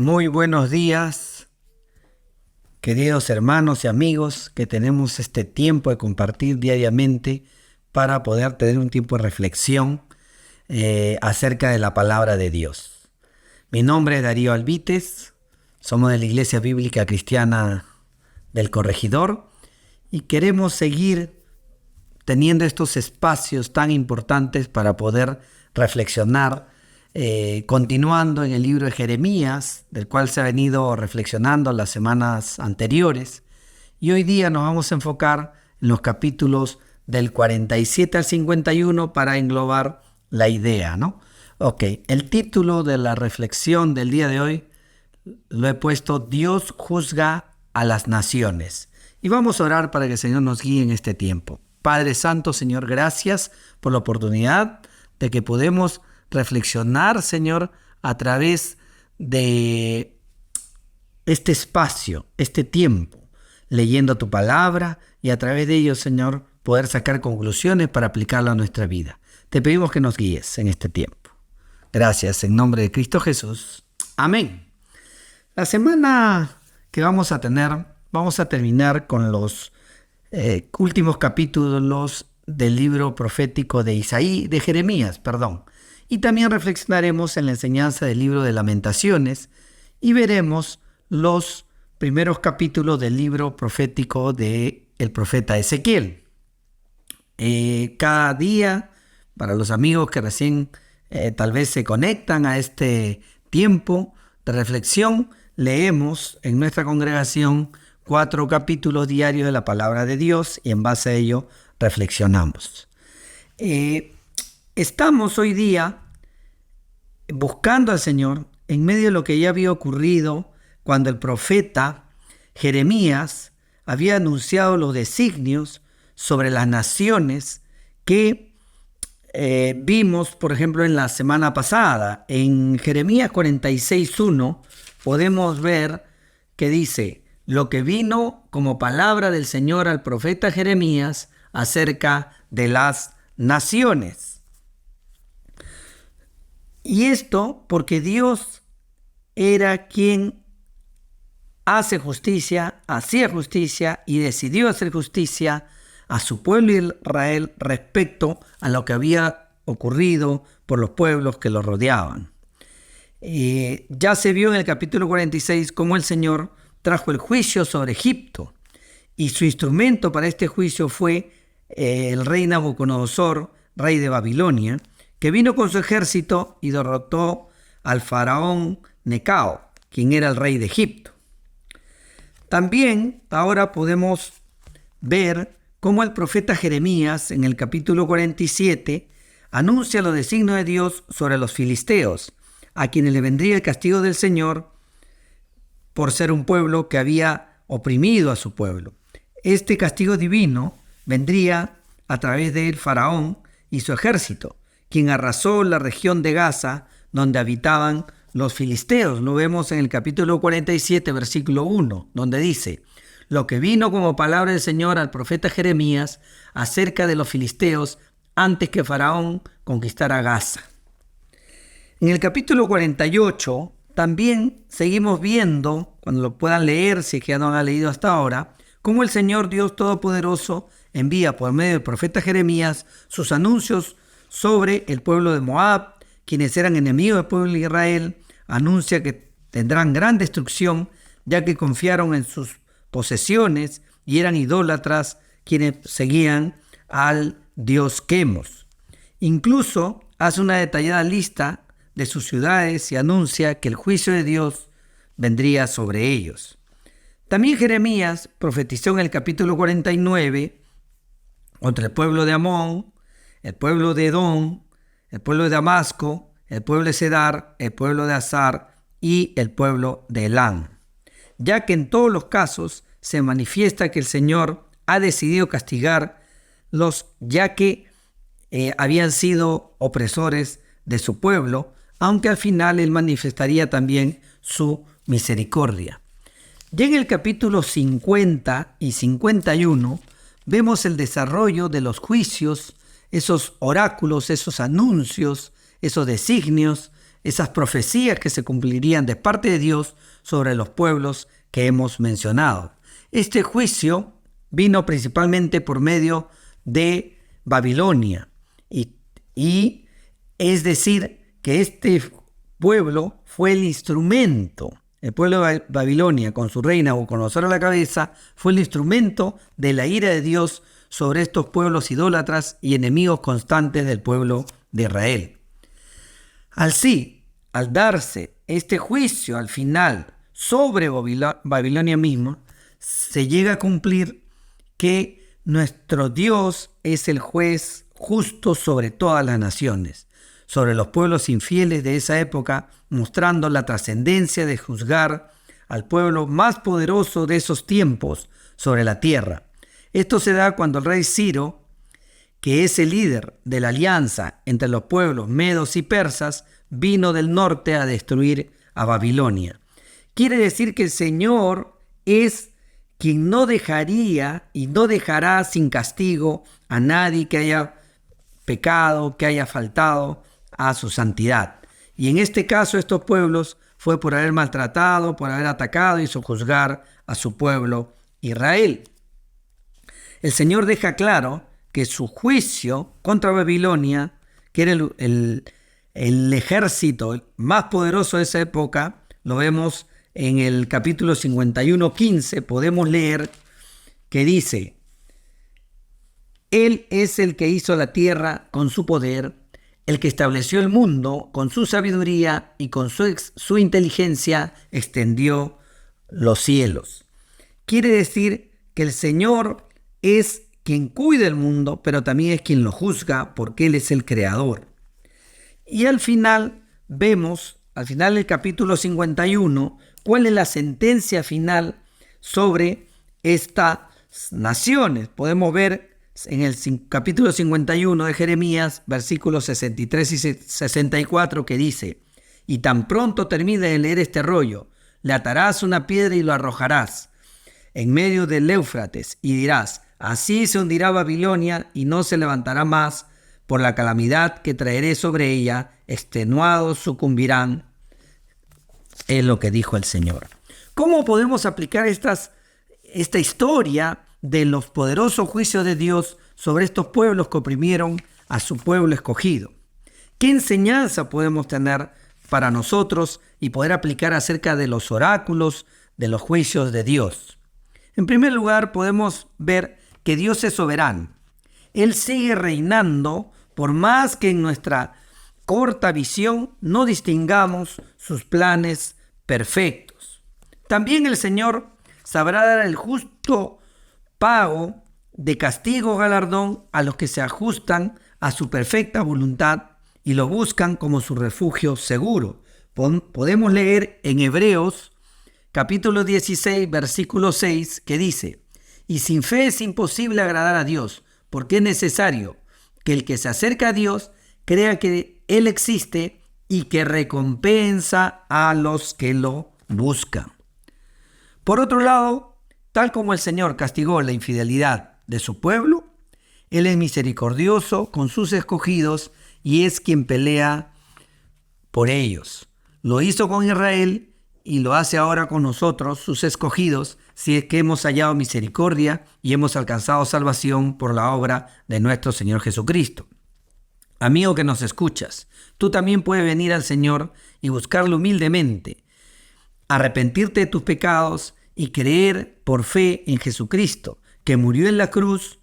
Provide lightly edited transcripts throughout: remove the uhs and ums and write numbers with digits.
Muy buenos días, queridos hermanos y amigos, que tenemos este tiempo de compartir diariamente para poder tener un tiempo de reflexión acerca de la palabra de Dios. Mi nombre es Darío Alvites, somos de la Iglesia Bíblica Cristiana del Corregidor y queremos seguir teniendo estos espacios tan importantes para poder reflexionar, continuando en el libro de Jeremías, del cual se ha venido reflexionando las semanas anteriores, y hoy día nos vamos a enfocar en los capítulos del 47 al 51 para englobar la idea, ¿no? Ok, el título de la reflexión del día de hoy lo he puesto Dios juzga a las naciones, y vamos a orar para que el Señor nos guíe en este tiempo. Padre Santo, Señor, gracias por la oportunidad de que podemos reflexionar, Señor, a través de este espacio, este tiempo, leyendo tu palabra y a través de ello, Señor, poder sacar conclusiones para aplicarla a nuestra vida. Te pedimos que nos guíes en este tiempo. Gracias, en nombre de Cristo Jesús. Amén. La semana que vamos a terminar con los últimos capítulos del libro profético de Jeremías. Y también reflexionaremos en la enseñanza del libro de Lamentaciones y veremos los primeros capítulos del libro profético del profeta Ezequiel. Cada día, para los amigos que recién tal vez se conectan a este tiempo de reflexión, leemos en nuestra congregación 4 capítulos diarios de la palabra de Dios y en base a ello reflexionamos. Estamos hoy día buscando al Señor en medio de lo que ya había ocurrido cuando el profeta Jeremías había anunciado los designios sobre las naciones que vimos, por ejemplo, en la semana pasada. En Jeremías 46:1 podemos ver que dice: lo que vino como palabra del Señor al profeta Jeremías acerca de las naciones. Y esto porque Dios era quien hacía justicia y decidió hacer justicia a su pueblo Israel respecto a lo que había ocurrido por los pueblos que lo rodeaban. Ya se vio en el capítulo 46 cómo el Señor trajo el juicio sobre Egipto, y su instrumento para este juicio fue el rey Nabucodonosor, rey de Babilonia, que vino con su ejército y derrotó al faraón Necao, quien era el rey de Egipto. También ahora podemos ver cómo el profeta Jeremías en el capítulo 47 anuncia los designios de Dios sobre los filisteos, a quienes le vendría el castigo del Señor por ser un pueblo que había oprimido a su pueblo. Este castigo divino vendría a través del faraón y su ejército, quien arrasó la región de Gaza, donde habitaban los filisteos. Lo vemos en el capítulo 47, versículo 1, donde dice: lo que vino como palabra del Señor al profeta Jeremías acerca de los filisteos antes que Faraón conquistara Gaza. En el capítulo 48 también seguimos viendo, cuando lo puedan leer, si es que ya no lo han leído hasta ahora, cómo el Señor Dios Todopoderoso envía por medio del profeta Jeremías sus anuncios sobre el pueblo de Moab, quienes eran enemigos del pueblo de Israel. Anuncia que tendrán gran destrucción, ya que confiaron en sus posesiones y eran idólatras quienes seguían al dios Quemos. Incluso hace una detallada lista de sus ciudades y anuncia que el juicio de Dios vendría sobre ellos. También Jeremías profetizó en el capítulo 49 contra el pueblo de Amón, el pueblo de Edom, el pueblo de Damasco, el pueblo de Cedar, el pueblo de Azar y el pueblo de Elam, ya que en todos los casos se manifiesta que el Señor ha decidido castigarlos, ya que habían sido opresores de su pueblo, aunque al final Él manifestaría también su misericordia. Ya en el capítulo 50 y 51 vemos el desarrollo de los juicios, esos oráculos, esos anuncios, esos designios esas profecías que se cumplirían de parte de Dios sobre los pueblos que hemos mencionado. Este juicio vino principalmente por medio de Babilonia y es decir que este pueblo fue el instrumento. El pueblo de Babilonia, con su reina Nabucodonosor a la cabeza, fue el instrumento de la ira de Dios sobre estos pueblos idólatras y enemigos constantes del pueblo de Israel. Al darse este juicio al final sobre Babilonia misma, se llega a cumplir que nuestro Dios es el juez justo sobre todas las naciones, sobre los pueblos infieles de esa época, mostrando la trascendencia de juzgar al pueblo más poderoso de esos tiempos sobre la tierra. Esto se da cuando el rey Ciro, que es el líder de la alianza entre los pueblos medos y persas, vino del norte a destruir a Babilonia. Quiere decir que el Señor es quien no dejaría y no dejará sin castigo a nadie que haya pecado, que haya faltado a su santidad. Y en este caso estos pueblos fue por haber maltratado, por haber atacado y sojuzgar a su pueblo Israel. El Señor deja claro que su juicio contra Babilonia, que era el ejército más poderoso de esa época, lo vemos en el capítulo 51:15, podemos leer que dice: Él es el que hizo la tierra con su poder, el que estableció el mundo con su sabiduría y con su inteligencia extendió los cielos. Quiere decir que el Señor es quien cuida el mundo, pero también es quien lo juzga porque Él es el creador. Y al final vemos, al final del capítulo 51, cuál es la sentencia final sobre estas naciones. Podemos ver en el capítulo 51 de Jeremías, versículos 63 y 64, que dice: Y tan pronto termine de leer este rollo, le atarás una piedra y lo arrojarás en medio del Éufrates, y dirás: Así se hundirá Babilonia y no se levantará más por la calamidad que traeré sobre ella, extenuados sucumbirán. Es lo que dijo el Señor. ¿Cómo podemos aplicar esta historia de los poderosos juicios de Dios sobre estos pueblos que oprimieron a su pueblo escogido? ¿Qué enseñanza podemos tener para nosotros y poder aplicar acerca de los oráculos, de los juicios de Dios? En primer lugar, podemos ver que Dios es soberano. Él sigue reinando por más que en nuestra corta visión no distingamos sus planes perfectos. También el Señor sabrá dar el justo pago de castigo o galardón a los que se ajustan a su perfecta voluntad y lo buscan como su refugio seguro. Podemos leer en Hebreos capítulo 16, versículo 6, que dice: Y sin fe es imposible agradar a Dios, porque es necesario que el que se acerca a Dios crea que Él existe y que recompensa a los que lo buscan. Por otro lado, tal como el Señor castigó la infidelidad de su pueblo, Él es misericordioso con sus escogidos y es quien pelea por ellos. Lo hizo con Israel y lo hace ahora con nosotros, sus escogidos, si es que hemos hallado misericordia y hemos alcanzado salvación por la obra de nuestro Señor Jesucristo. Amigo que nos escuchas, tú también puedes venir al Señor y buscarlo humildemente, arrepentirte de tus pecados y creer por fe en Jesucristo, que murió en la cruz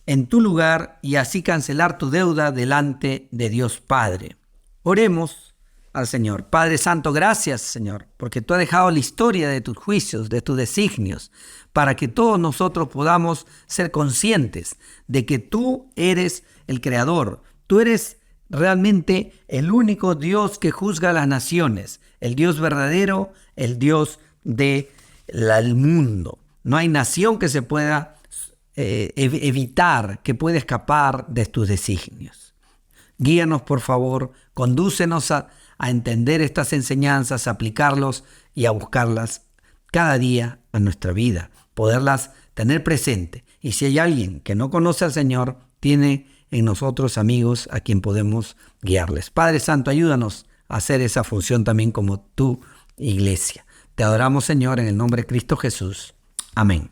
en tu lugar, y así cancelar tu deuda delante de Dios Padre. Oremos al Señor. Padre Santo, gracias, Señor, porque tú has dejado la historia de tus juicios, de tus designios, para que todos nosotros podamos ser conscientes de que tú eres el Creador. Tú eres realmente el único Dios que juzga a las naciones, el Dios verdadero, el Dios del mundo. No hay nación que se pueda evitar, que pueda escapar de tus designios. Guíanos, por favor, condúcenos a entender estas enseñanzas, a aplicarlos y a buscarlas cada día en nuestra vida, poderlas tener presente. Y si hay alguien que no conoce al Señor, tiene en nosotros amigos a quien podemos guiarles. Padre Santo, ayúdanos hacer esa función también como tu iglesia. Te adoramos, Señor, en el nombre de Cristo Jesús. Amén.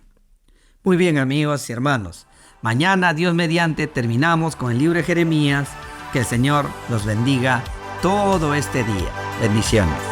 Muy bien, amigos y hermanos. Mañana, Dios mediante, terminamos con el libro de Jeremías. Que el Señor los bendiga todo este día. Bendiciones.